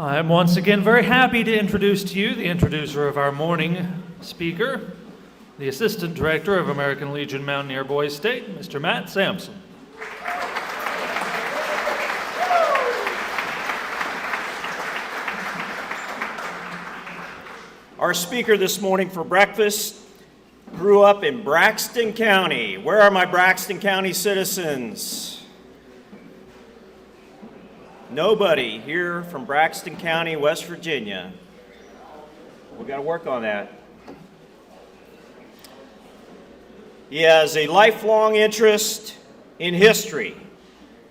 I'm once again very happy to introduce to you the introducer of our morning speaker, the Assistant Director of American Legion Mountaineer Boys State, Mr. Matt Sampson. Our speaker this morning for breakfast grew up in Braxton County. Where are my Braxton County citizens? Nobody here from Braxton County, West Virginia. We got to work on that. He has a lifelong interest in history,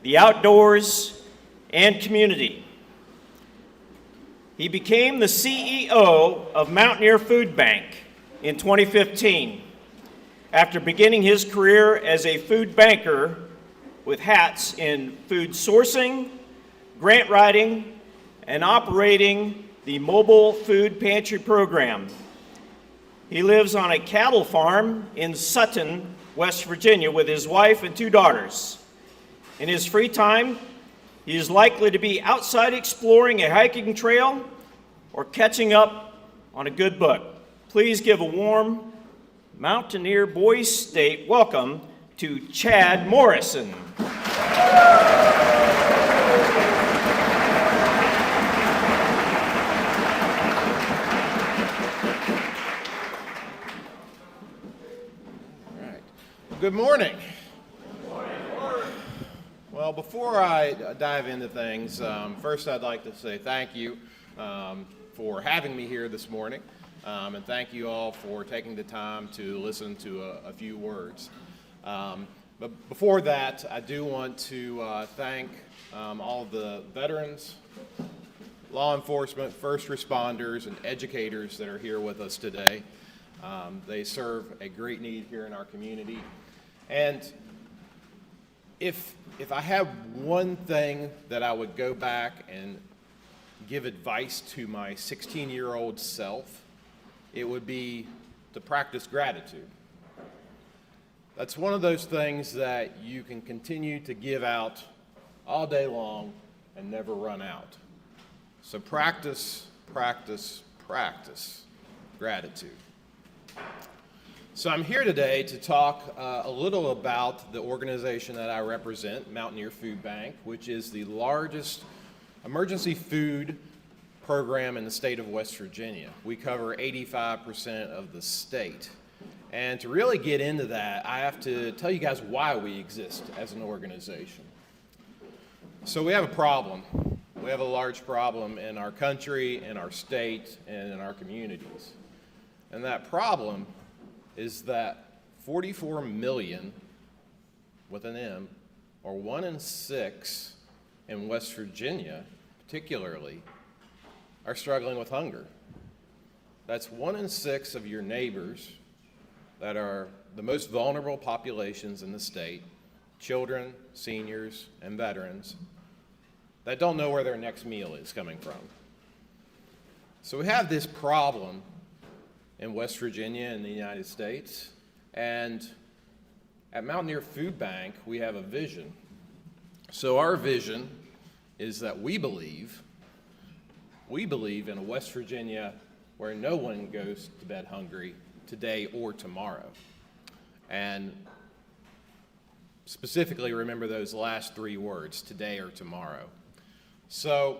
the outdoors, and community. He became the CEO of Mountaineer Food Bank in 2015 after beginning his career as a food banker with hats in food sourcing, grant writing, and operating the mobile food pantry program. He lives on a cattle farm in Sutton, West Virginia with his wife and 2 daughters. In his free time, he is likely to be outside exploring a hiking trail or catching up on a good book. Please give a warm Mountaineer Boys State welcome to Chad Morrison. Good morning. Well, before I dive into things, first I'd like to say thank you for having me here this morning, and thank you all for taking the time to listen to a few words. But before that, I do want to thank all the veterans, law enforcement, first responders, and educators that are here with us today. They serve a great need here in our community. And if I had one thing that I would go back and give advice to my 16-year-old self, it would be to practice gratitude. That's one of those things that you can continue to give out all day long and never run out. So practice, practice, practice gratitude. So I'm here today to talk a little about the organization that I represent, Mountaineer Food Bank, which is the largest emergency food program in the state of West Virginia. We cover 85% of the state. And to really get into that, I have to tell you guys why we exist as an organization. So we have a problem. We have a large problem in our country, in our state, and in our communities. And that problem is that 44 million, with an M, or 1 in 6 in West Virginia, particularly, are struggling with hunger. That's 1 in 6 of your neighbors that are the most vulnerable populations in the state, children, seniors, and veterans, that don't know where their next meal is coming from. So we have this problem in West Virginia and the United States, and at Mountaineer Food Bank, we have a vision. So our vision is that we believe in a West Virginia where no one goes to bed hungry today or tomorrow. And specifically remember those last 3 words, today or tomorrow. So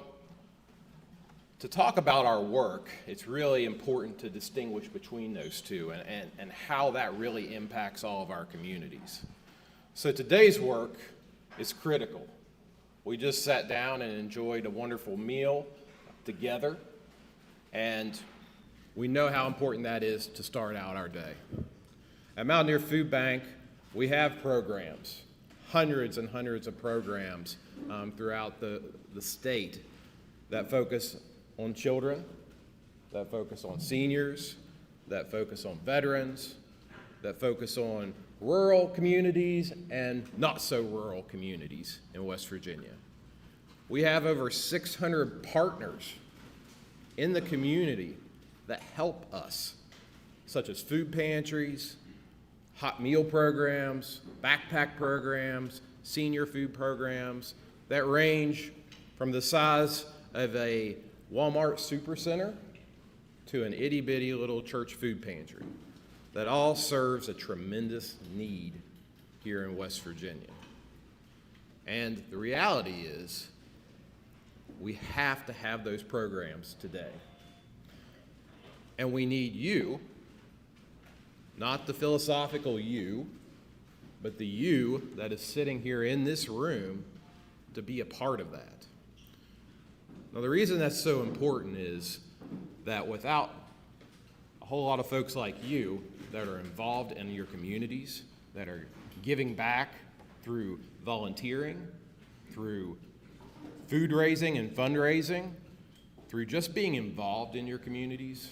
to talk about our work, it's really important to distinguish between those two and how that really impacts all of our communities. So today's work is critical. We just sat down and enjoyed a wonderful meal together, and we know how important that is to start out our day. At Mountaineer Food Bank, we have programs, hundreds and hundreds of programs throughout the state that focus on children, that focus on seniors, that focus on veterans, that focus on rural communities and not so rural communities in West Virginia. We have over 600 partners in the community that help us, such as food pantries, hot meal programs, backpack programs, senior food programs that range from the size of a Walmart Supercenter to an itty-bitty little church food pantry that all serves a tremendous need here in West Virginia. And the reality is, we have to have those programs today. And we need you, not the philosophical you, but the you that is sitting here in this room to be a part of that. Now, the reason that's so important is that without a whole lot of folks like you that are involved in your communities, that are giving back through volunteering, through food raising and fundraising, through just being involved in your communities,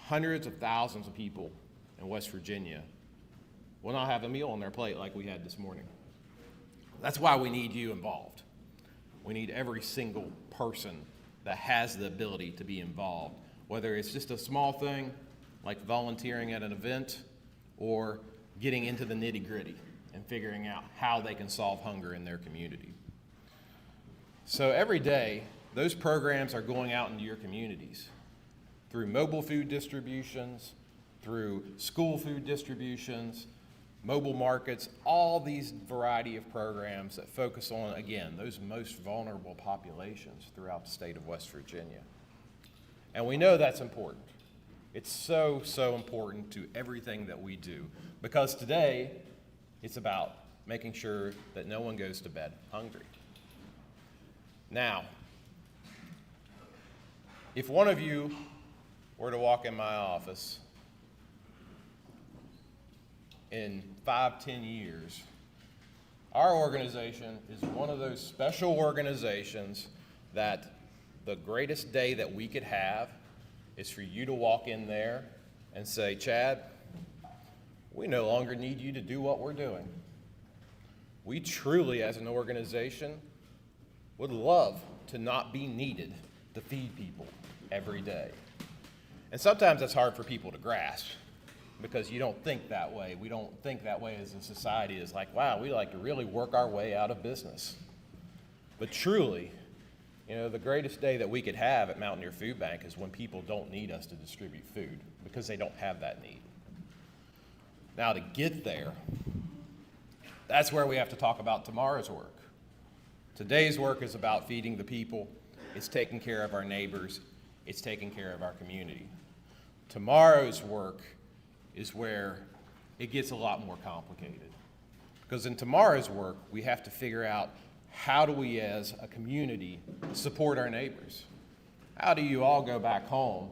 hundreds of thousands of people in West Virginia will not have a meal on their plate like we had this morning. That's why we need you involved. We need every single person that has the ability to be involved, whether it's just a small thing like volunteering at an event or getting into the nitty-gritty and figuring out how they can solve hunger in their community. So every day, those programs are going out into your communities through mobile food distributions, through school food distributions, mobile markets, all these variety of programs that focus on, again, those most vulnerable populations throughout the state of West Virginia. And we know that's important. It's so, so important to everything that we do, because today it's about making sure that no one goes to bed hungry. Now, if one of you were to walk in my office in 5-10 years, our organization is one of those special organizations that the greatest day that we could have is for you to walk in there and say, Chad, we no longer need you to do what we're doing. We truly, as an organization, would love to not be needed to feed people every day. And sometimes that's hard for people to grasp because you don't think that way. We don't think that way as a society. It's like, wow, we like to really work our way out of business. But truly, you know, the greatest day that we could have at Mountaineer Food Bank is when people don't need us to distribute food because they don't have that need. Now, to get there, that's where we have to talk about tomorrow's work. Today's work is about feeding the people. It's taking care of our neighbors. It's taking care of our community. Tomorrow's work is where it gets a lot more complicated. Because in tomorrow's work, we have to figure out, how do we as a community support our neighbors? How do you all go back home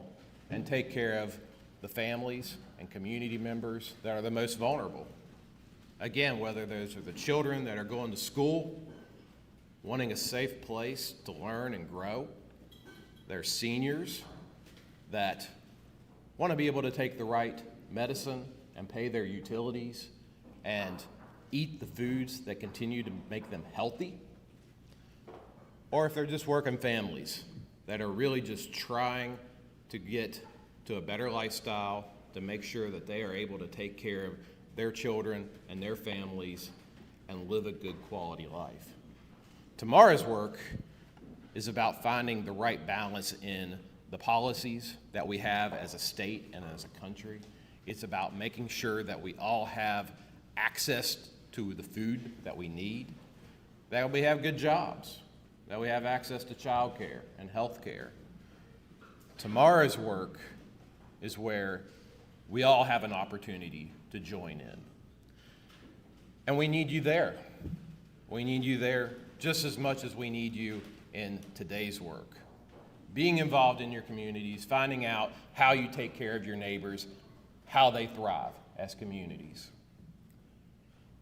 and take care of the families and community members that are the most vulnerable? Again, whether those are the children that are going to school, wanting a safe place to learn and grow. There's seniors that want to be able to take the right medicine and pay their utilities and eat the foods that continue to make them healthy. Or if they're just working families that are really just trying to get to a better lifestyle, to make sure that they are able to take care of their children and their families and live a good quality life. Tomorrow's work is about finding the right balance in the policies that we have as a state and as a country. It's about making sure that we all have access to the food that we need, that we have good jobs, that we have access to child care and health care. Tomorrow's work is where we all have an opportunity to join in. And we need you there. We need you there just as much as we need you in today's work. Being involved in your communities, finding out how you take care of your neighbors, how they thrive as communities.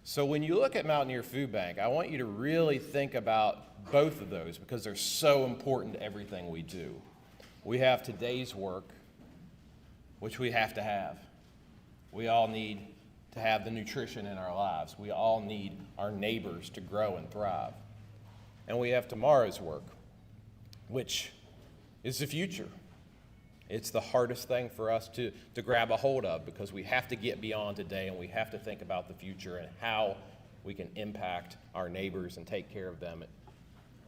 So when you look at Mountaineer Food Bank, I want you to really think about both of those because they're so important to everything we do. We have today's work, which we have to have. We all need to have the nutrition in our lives. We all need our neighbors to grow and thrive. And we have tomorrow's work, which is the future. It's the hardest thing for us to grab a hold of because we have to get beyond today and we have to think about the future and how we can impact our neighbors and take care of them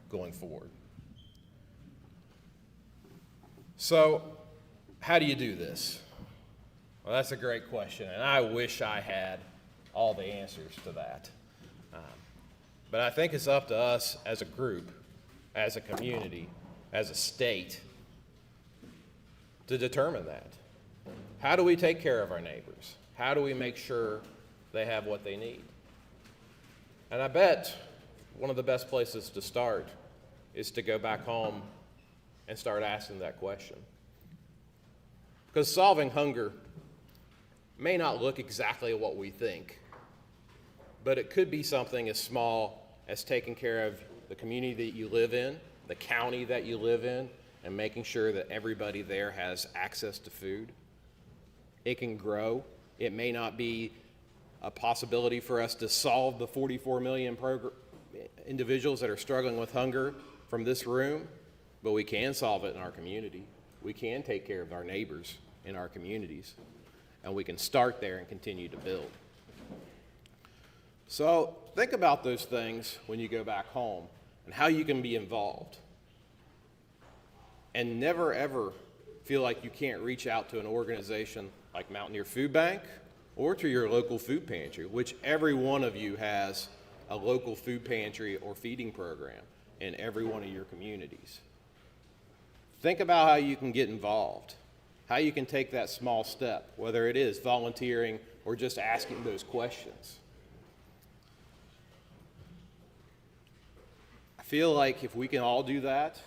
going forward. So, how do you do this? Well, that's a great question, and I wish I had all the answers to that. But I think it's up to us as a group, as a community, as a state, to determine that. How do we take care of our neighbors? How do we make sure they have what they need? And I bet one of the best places to start is to go back home and start asking that question. Because solving hunger may not look exactly what we think, but it could be something as small as taking care of the community that you live in, the county that you live in, and making sure that everybody there has access to food. It can grow. It may not be a possibility for us to solve the 44 million individuals that are struggling with hunger from this room, but we can solve it in our community. We can take care of our neighbors in our communities, and we can start there and continue to build. So think about those things when you go back home and how you can be involved. And never ever feel like you can't reach out to an organization like Mountaineer Food Bank or to your local food pantry, which every one of you has a local food pantry or feeding program in every one of your communities. Think about how you can get involved, how you can take that small step, whether it is volunteering or just asking those questions. I feel like if we can all do that,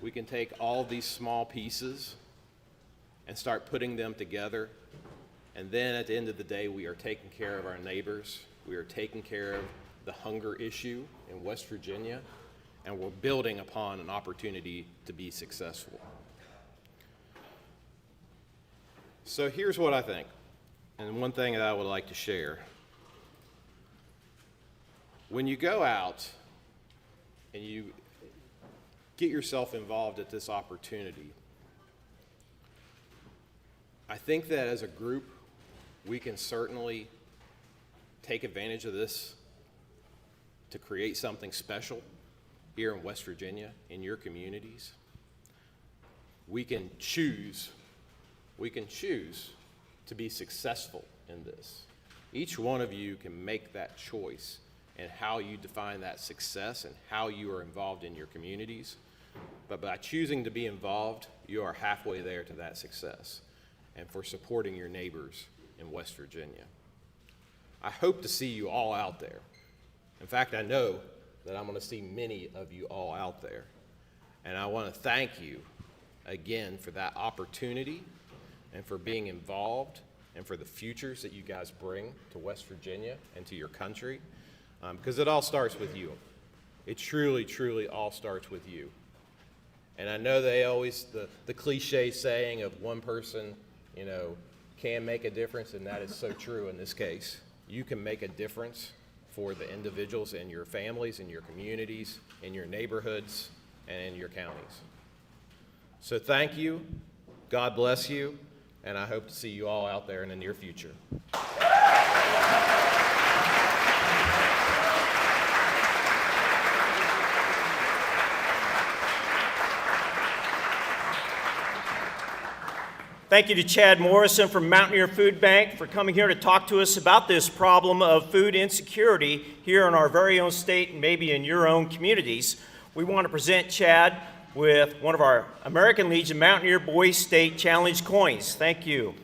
we can take all these small pieces and start putting them together. And then at the end of the day, we are taking care of our neighbors. We are taking care of the hunger issue in West Virginia, and we're building upon an opportunity to be successful. So here's what I think, and one thing that I would like to share. When you go out and you get yourself involved at this opportunity, I think that as a group, we can certainly take advantage of this to create something special here in West Virginia, in your communities. We can choose to be successful in this. Each one of you can make that choice in how you define that success and how you are involved in your communities. But by choosing to be involved, you are halfway there to that success and for supporting your neighbors in West Virginia. I hope to see you all out there. In fact, I know that I'm going to see many of you all out there. And I want to thank you again for that opportunity and for being involved and for the futures that you guys bring to West Virginia and to your country, because it all starts with you. It truly, truly all starts with you. And I know they always, the cliche saying of one person, can make a difference, and that is so true in this case. You can make a difference for the individuals in your families, in your communities, in your neighborhoods, and in your counties. So thank you, God bless you, and I hope to see you all out there in the near future. Thank you to Chad Morrison from Mountaineer Food Bank for coming here to talk to us about this problem of food insecurity here in our very own state and maybe in your own communities. We want to present Chad with one of our American Legion Mountaineer Boys State Challenge coins. Thank you.